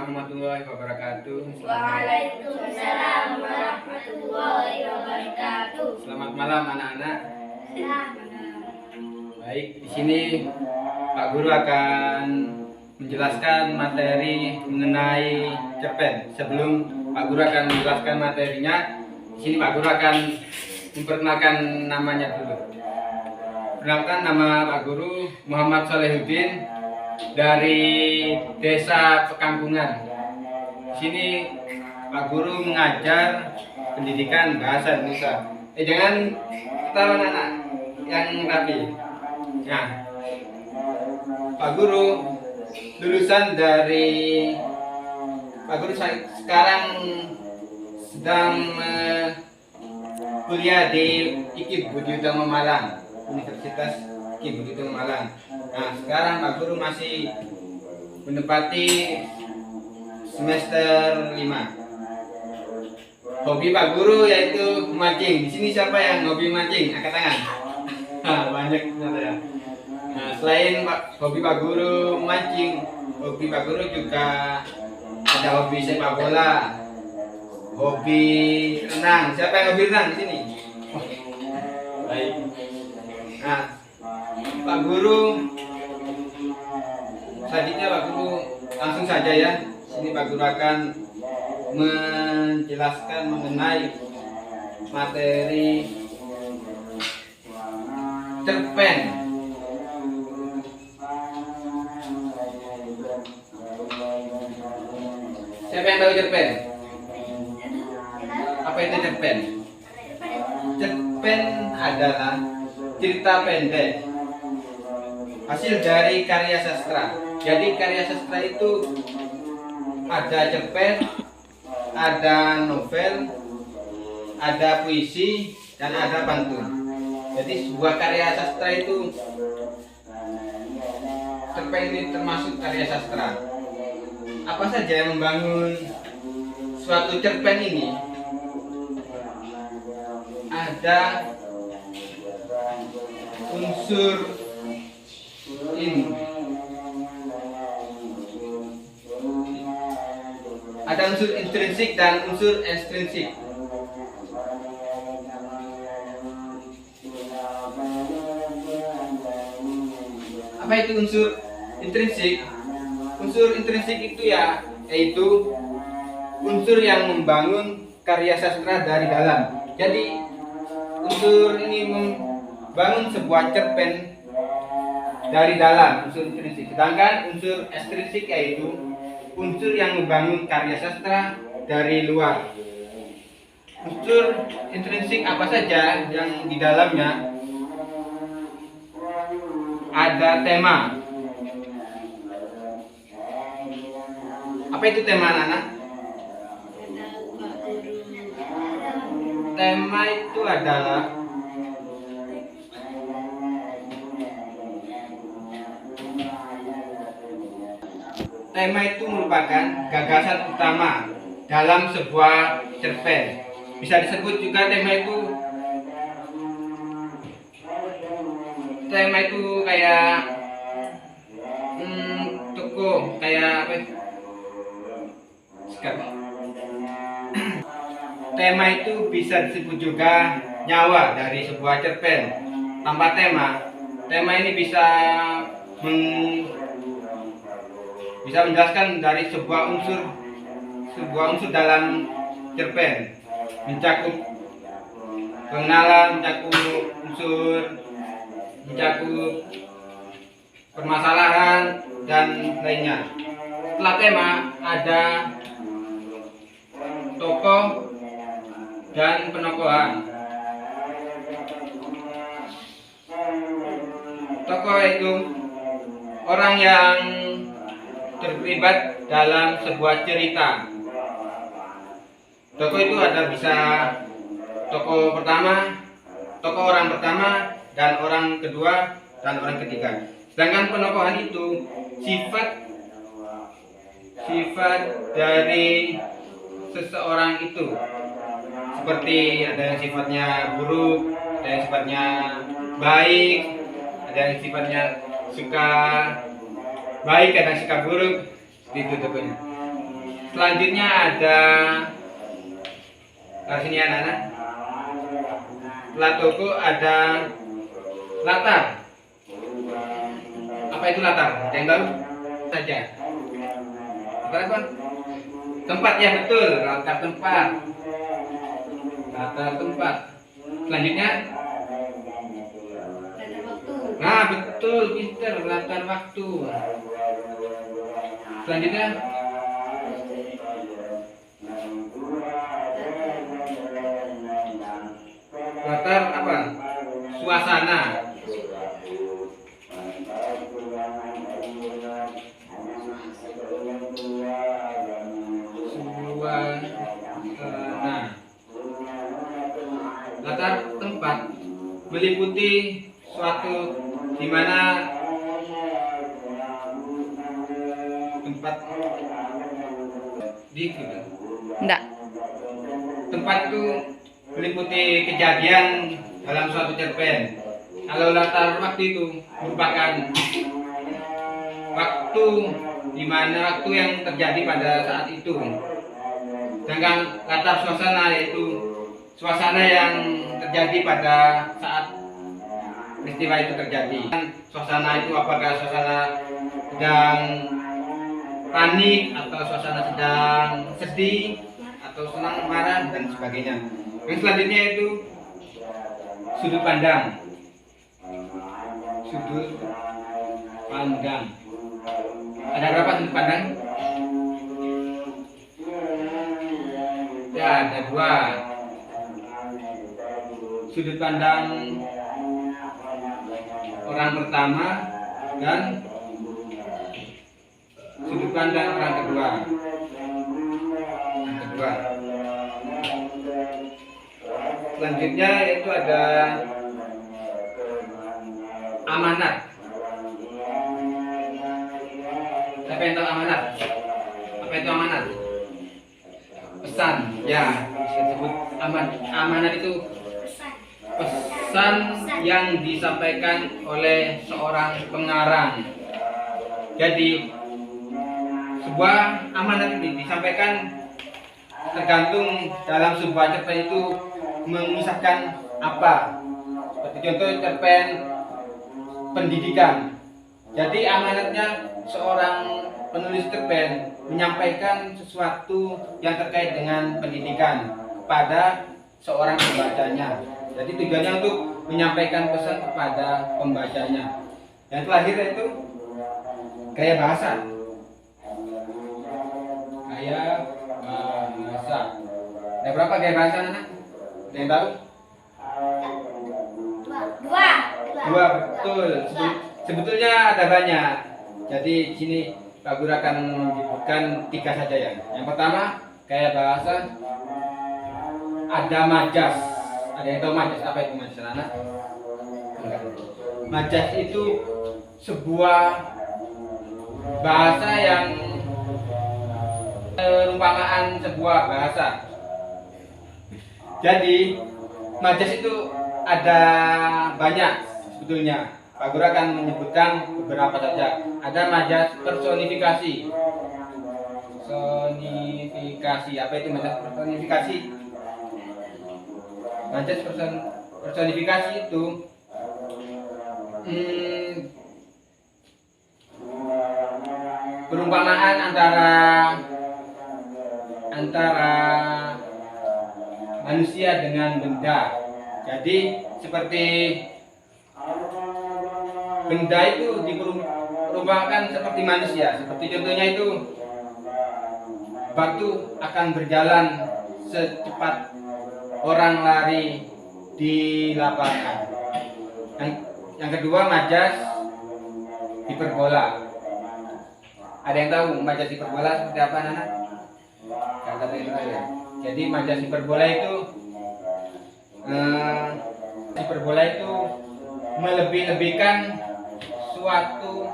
warahmatullahi wabarakatuh. Waalaikumsalam warahmatullahi wabarakatuh. Selamat malam anak-anak. Baik, di sini Pak Guru akan menjelaskan materi mengenai cerpen. Sebelum Pak Guru akan menjelaskan materinya, di sini Pak Guru akan memperkenalkan namanya dulu. Perkenalkan, nama Pak Guru Muhammad Solehuddin dari Desa Pekangkungan. Di sini Pak Guru mengajar pendidikan bahasa Indonesia. Jangan ketawa anak yang rapi. Nah, Pak Guru lulusan dari Pak Guru sekarang sedang kuliah di IKIP Budi Utomo Malang, Universitas IKIP Budi Utomo Malang. Nah, sekarang Pak Guru masih menempati semester 5. Hobi Pak Guru yaitu memancing. Di sini siapa yang hobi mancing? Angkat tangan. Banyak ternyata ya. Nah, selain hobi Pak Guru memancing, hobi Pak Guru juga ada hobi sepak bola, hobi renang. Siapa yang hobi renang di sini? Baik. Nah, Pak Guru, selanjutnya Pak Guru langsung saja ya. Sini Pak Guru akan menjelaskan mengenai materi cerpen. Siapa yang tahu cerpen? Apa itu cerpen? Cerpen adalah cerita pendek hasil dari karya sastra. Jadi karya sastra itu ada cerpen, ada novel, ada puisi, dan ada pantun. Jadi sebuah karya sastra itu, cerpen ini termasuk karya sastra. Apa saja yang membangun suatu cerpen ini? Ada unsur ini. Ada unsur intrinsik dan unsur ekstrinsik. Apa itu unsur intrinsik? Unsur intrinsik itu yaitu unsur yang membangun karya sastra dari dalam. Jadi unsur ini membangun sebuah cerpen dari dalam, unsur intrinsik. Sedangkan unsur ekstrinsik yaitu unsur yang membangun karya sastra dari luar. Unsur intrinsik apa saja yang di dalamnya? Ada tema. Apa itu tema, anak-anak? Tema itu adalah tema itu merupakan gagasan utama dalam sebuah cerpen. Bisa disebut juga tema itu kayak tokoh, kayak apa? Tema itu bisa disebut juga nyawa dari sebuah cerpen. Tanpa tema ini bisa menjelaskan dari sebuah unsur dalam cerpen, mencakup pengenalan, mencakup permasalahan dan lainnya. Setelah tema ada tokoh dan penokohan. Tokoh itu orang yang terlibat dalam sebuah cerita. Tokoh itu ada bisa tokoh orang pertama dan orang kedua dan orang ketiga. Sedangkan penokohan itu sifat dari seseorang itu, seperti ada yang sifatnya buruk, ada yang sifatnya baik, ada yang sifatnya suka baik, ada yang suka buruk, seperti itu tokohnya. Selanjutnya ada sini anak-anak. Setelah toko ada latar. Apa itu latar? Ada yang tahu? Saja. Latar apa? Tempat, ya betul, latar tempat. Latar tempat. Selanjutnya, nah betul, pinter, latar waktu. Selanjutnya, latar apa? Suasana. Suasana. Latar tempat meliputi suatu di mana tempat di Enggak. tempat itu meliputi kejadian dalam suatu cerpen. Kalau latar waktu itu merupakan waktu di mana waktu yang terjadi pada saat itu. Sedangkan latar suasana yaitu suasana yang terjadi pada saat peristiwa itu terjadi. Suasana itu apakah suasana sedang panik atau suasana sedang sedih atau senang, marah dan sebagainya. Yang selanjutnya itu sudut pandang. Sudut pandang. Ada berapa sudut pandang? Ya, ada 2. Sudut pandang orang pertama dan sudut pandang orang kedua. Selanjutnya itu ada amanat. Siapa yang tahu amanat? Apa itu amanat? Pesan. Ya, disebut amanat itu pesan yang disampaikan oleh seorang pengarang. Jadi sebuah amanat ini disampaikan tergantung dalam sebuah cerpen itu mengisahkan apa. Seperti contoh cerpen pendidikan. Jadi amanatnya seorang penulis cerpen menyampaikan sesuatu yang terkait dengan pendidikan pada seorang pembacanya. Jadi tujuannya untuk menyampaikan pesan kepada pembacanya. Yang terakhir itu gaya bahasa. Gaya bahasa. Ada berapa gaya bahasa, anak? Ada yang tahu? 2, betul. Sebetulnya ada banyak. Jadi di sini Pak Guru akan menyebutkan 3 saja ya. Yang pertama gaya bahasa. Ada majas. Ada yang tahu majas? Apa itu majas, anak? Majas itu sebuah bahasa yang perumpamaan sebuah bahasa. Jadi majas itu ada banyak sebetulnya. Pak Guru akan menyebutkan beberapa saja. Ada majas personifikasi. Personifikasi. Apa itu majas personifikasi? Majas personifikasi itu perumpamaan antara manusia dengan benda. Jadi seperti benda itu diperumpakan seperti manusia. Seperti contohnya itu batu akan berjalan secepat orang lari di lapangan. Yang kedua majas hiperbola. Ada yang tahu majas hiperbola seperti apa, anak? Kata ya. Jadi majas hiperbola itu melebih-lebihkan suatu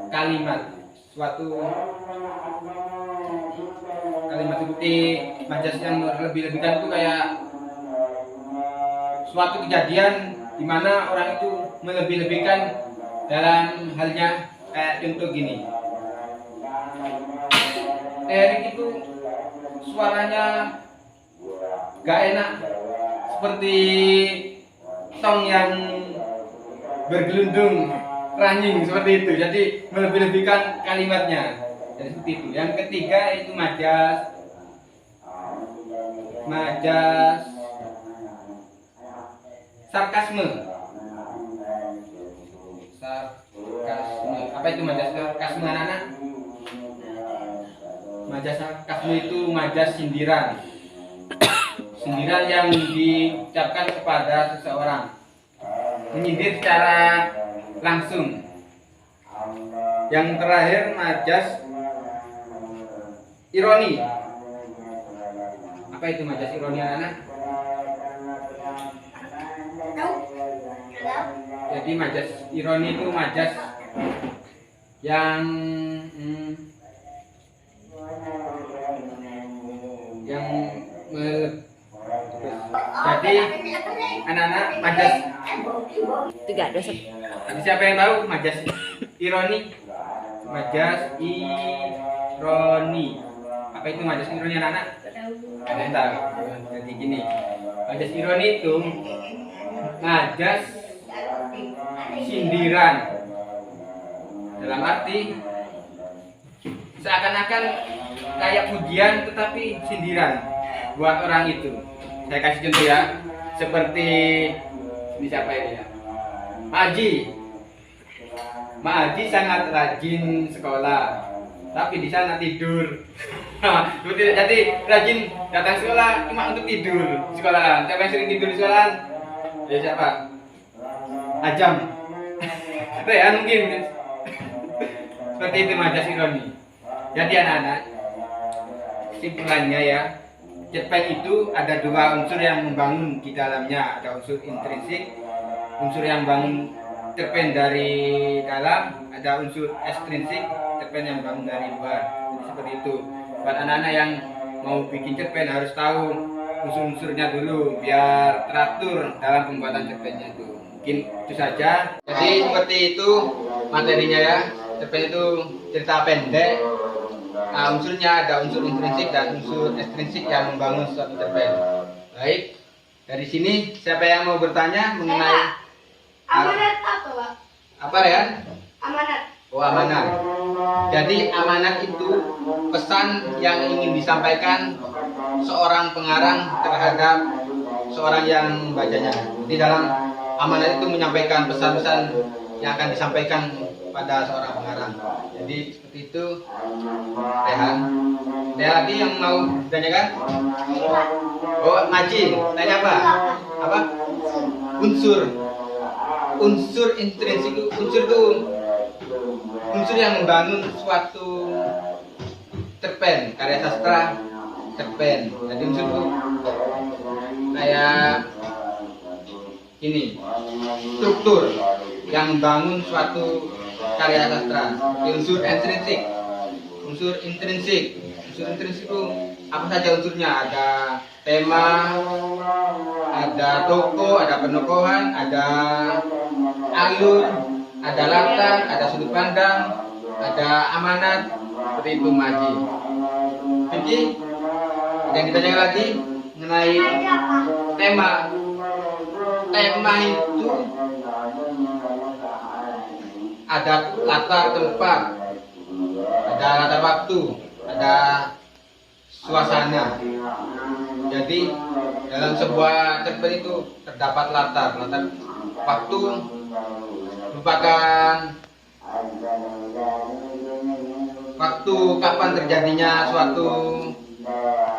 kalimat seperti majas yang lebih-lebihkan itu kayak suatu kejadian di mana orang itu melebih-lebihkan dalam halnya kayak contoh gini. Erik itu suaranya gak enak, seperti tong yang bergelundung ranjing seperti itu. Jadi melebih-lebihkan kalimatnya. Jadi seperti itu. Yang ketiga itu majas sarkasme. Apa itu majas sarkasme, anak-anak? Majas sarkasme itu majas sindiran. Sindiran yang diucapkan kepada seseorang, menyindir secara langsung. Yang terakhir majas ironi. Apa itu majas ironi, anak-anak? Jadi majas ironi itu majas yang jadi anak-anak majas Tiga dosa. siapa yang tahu majas ironi? Majas ironi. Apa itu majas ironi, anak-anak? Ada yang tahu? Jadi gini, majas ironi itu majas sindiran, dalam arti seakan-akan kayak pujian tetapi sindiran buat orang itu. Saya kasih contoh ya, seperti ini, siapa ini ya? Mak Haji sangat rajin sekolah, tapi di sana tidur. Jadi rajin datang sekolah cuma untuk tidur di sekolah. Siapa yang sering tidur di sekolah? Ya siapa? Ajam. Rehan mungkin. Seperti itu majas ironi. Jadi anak-anak, simpulannya ya, cerpen itu ada dua unsur yang membangun di dalamnya. Ada unsur intrinsik, unsur yang bangun cerpen dari dalam, ada unsur ekstrinsik, cerpen yang bangun dari luar. Jadi seperti itu. Buat anak-anak yang mau bikin cerpen harus tahu unsur-unsurnya dulu biar teratur dalam pembuatan cerpennya itu. Mungkin itu saja. Jadi seperti itu materinya ya. Cerpen itu cerita pendek. Nah, unsurnya ada unsur intrinsik dan unsur ekstrinsik yang membangun suatu cerpen. Baik. Dari sini siapa yang mau bertanya mengenai Amanat apa, Pak? apa ya? Amanat. Oh, amanat. Jadi amanat itu pesan yang ingin disampaikan seorang pengarang terhadap seorang yang membacanya. Di dalam amanat itu menyampaikan pesan-pesan yang akan disampaikan pada seorang pengarang. Jadi seperti itu. Rehan. Ada lagi yang mau ditanyakan? Oh, ngaji. Tanya apa? Apa? Unsur intrinsik itu, unsur yang membangun suatu cerpen, karya sastra cerpen. Jadi unsur itu kayak ini, struktur yang membangun suatu karya sastra. Unsur intrinsik itu apa saja unsurnya? Ada tema, ada tokoh, ada penokohan, ada alur, ada latar, ada sudut pandang, ada amanat. Seperti itu Maji. Jadi yang ditanyakan lagi mengenai tema. Tema itu ada latar tempat, ada latar waktu, ada suasana. Jadi dalam sebuah cerpen itu terdapat latar waktu merupakan waktu kapan terjadinya suatu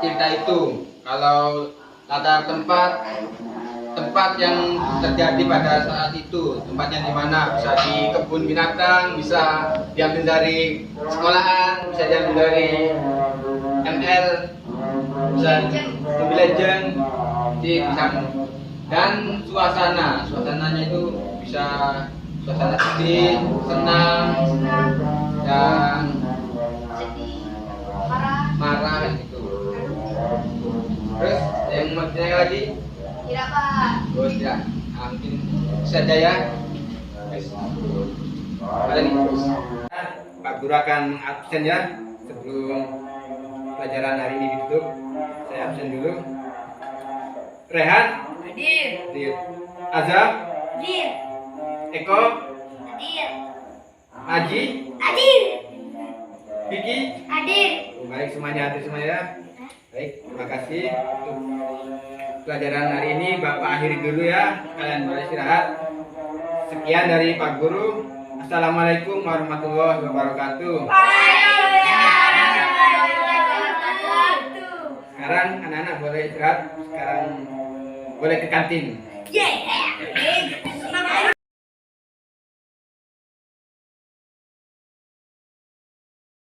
cerita itu. Kalau latar tempat yang terjadi pada saat itu, tempatnya di mana, bisa di kebun binatang, bisa diambil dari sekolahan, bisa diambil dari ML, bisa Mobile Legend, dan suasananya itu bisa suasana sedih, senang, dan marah gitu. Terus yang mau ditanya lagi? Tidak, Pak. Oh tidak, mungkin saja ya. Ada nih. Pak Guru akan absen ya sebelum pelajaran hari ini ditutup. Saya absen dulu. Rehan, Hadir. Azam, Hadir. Eko, Hadir. Aji, Hadir. Vicky. Hadir. Baik semuanya, hadir semuanya ya. Baik, terima kasih untuk pelajaran hari ini. Bapak akhiri dulu ya. Kalian boleh istirahat. Sekian dari Pak Guru. Assalamualaikum warahmatullahi wabarakatuh. Sekarang anak-anak boleh istirahat. Sekarang boleh ke kantin. Yeah.